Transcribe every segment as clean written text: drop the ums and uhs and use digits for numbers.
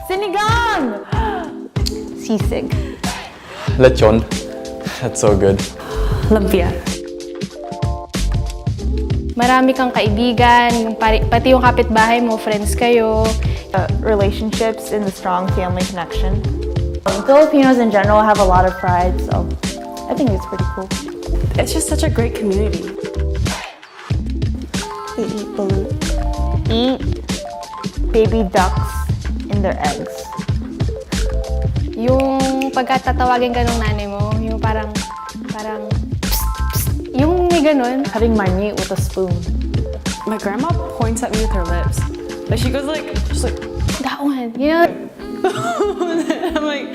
Sinigang! Sisig. Lechon. That's so good. Lumpia. Marami kang kaibigan, pati yung kapitbahay mo, friends kayo. Relationships and the strong family connection. Filipinos in general have a lot of pride, so I think it's pretty cool. It's just such a great community. They eat balut. Eat baby ducks in their eggs. Yung pagkatatawagin ka ng nanay mo, yung parang, psst, psst, yung may ganun. Cutting my meat with a spoon. My grandma points at me with her lips. Like she goes like, just like, That one, you know? I'm like,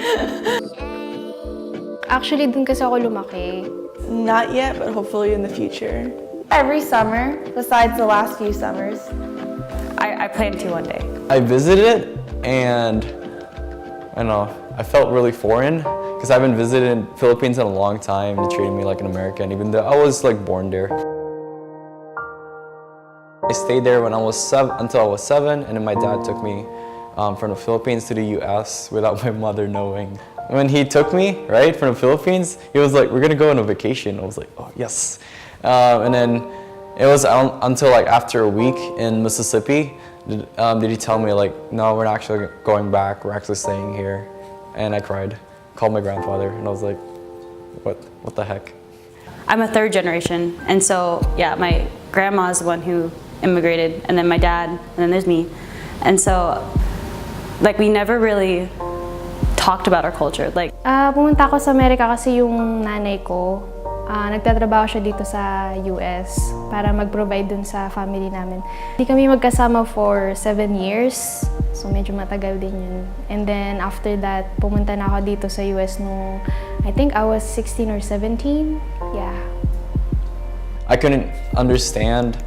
Actually, dun kasi ako lumaki. not yet, but hopefully in the future. Every summer, besides the last few summers. I plan to one day. I visited and I don't know, I felt really foreign because I've been visiting Philippines in a long time. They treated me like an American even though I was like born there. I stayed there when I was until I was 7, and then my dad took me from the Philippines to the US without my mother knowing. When he took me, right, from the Philippines, he was like, we're gonna go on a vacation. I was like, oh yes. And then it was until like after a week in Mississippi, did he tell me like, no, we're not actually going back, we're actually staying here. And I cried, called my grandfather, and I was like, what the heck? I'm a third generation, and so yeah, my grandma is the one who immigrated, and then my dad, and then there's me. And so like we never really talked about our culture. Like Pumunta ako sa Amerika kasi yung nanay ko, nagtatrabaho siya dito sa US para mag-provide dun sa family namin. Hindi kami magkasama for 7 years, so medyo matagal din yun. And then after that, pumunta na ako dito sa US nung, I think I was 16 or 17, yeah. I couldn't understand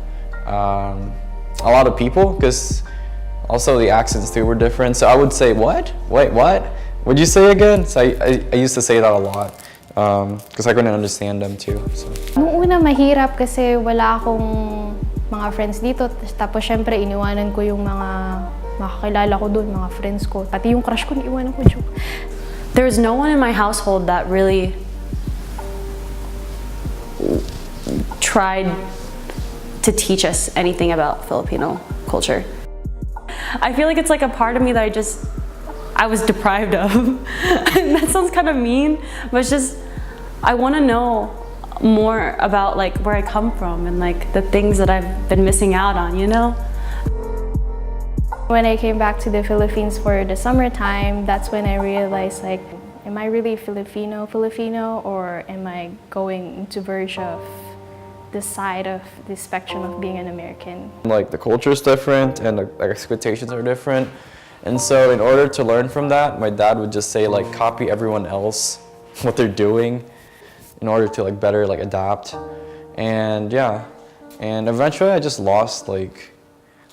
a lot of people because also the accents too were different. So I would say, what? Wait, what? What'd you say again? So I used to say that a lot because I couldn't understand them too. So. Nung una mahirap kasi wala akong mga friends dito. Tapos syempre iniwanan ko yung mga makakilala ko doon, mga friends ko. Pati yung crush ko, iniwanan ko. there was no one in my household that really tried to teach us anything about Filipino culture. I feel like it's like a part of me that I was deprived of. And that sounds kind of mean, but it's just, I want to know more about like where I come from and like the things that I've been missing out on, you know? When I came back to the Philippines for the summertime, that's when I realized like, am I really Filipino, or am I going into verge of the side of the spectrum of being an American? Like the culture is different and the expectations are different. And so in order to learn from that, my dad would just say like copy everyone else, what they're doing in order to like better like adapt. And yeah, and eventually I just lost like,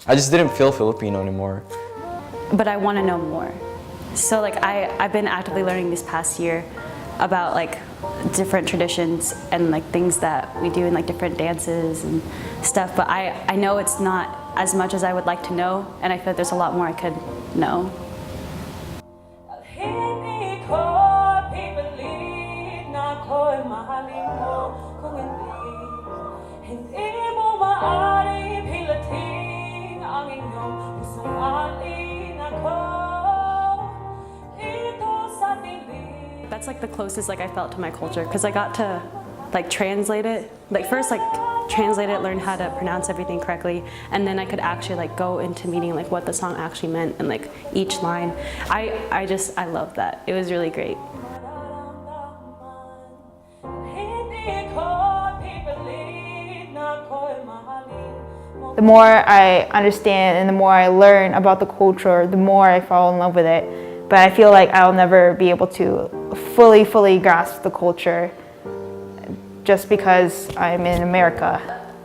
I just didn't feel Filipino anymore. But I want to know more. So like I've been actively learning this past year about like different traditions and like things that we do in like different dances and stuff, but I know it's not as much as I would like to know, and I feel like there's a lot more I could know. That's like the closest like I felt to my culture, because I got to like translate it. Like first like translate it, learn how to pronounce everything correctly, and then I could actually like go into meaning like what the song actually meant and like each line. I love that. It was really great. The more I understand and the more I learn about the culture, the more I fall in love with it. But I feel like I'll never be able to fully grasp the culture just because I'm in America.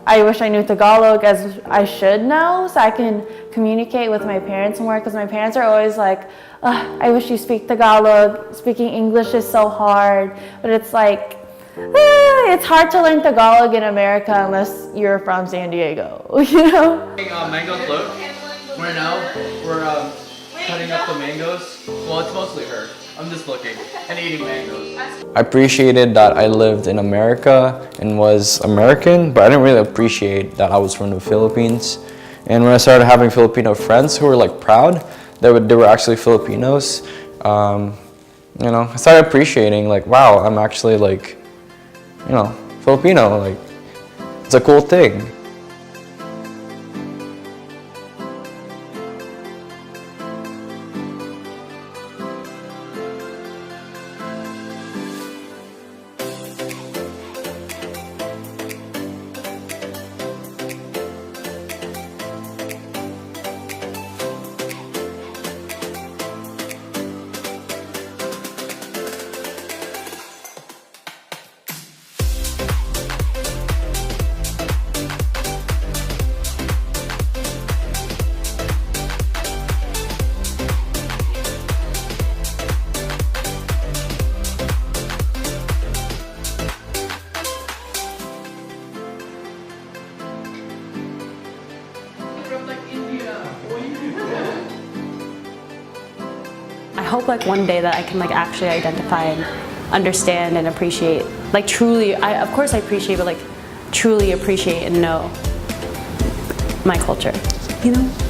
I wish I knew Tagalog as I should know, so I can communicate with my parents more, because my parents are always like, I wish you speak Tagalog. Speaking English is so hard. But it's like, it's hard to learn Tagalog in America unless you're from San Diego, you know? Mango float. Right now, we're cutting up the mangoes. Well, it's mostly her. I'm just looking and eating mangoes. I appreciated that I lived in America and was American, but I didn't really appreciate that I was from the Philippines. And when I started having Filipino friends who were like proud that they were actually Filipinos, you know, I started appreciating like, wow, I'm actually like, you know, Filipino. Like, it's a cool thing. I hope like one day that I can like actually identify and understand and appreciate, like truly, of course I appreciate, but like truly appreciate and know my culture, you know?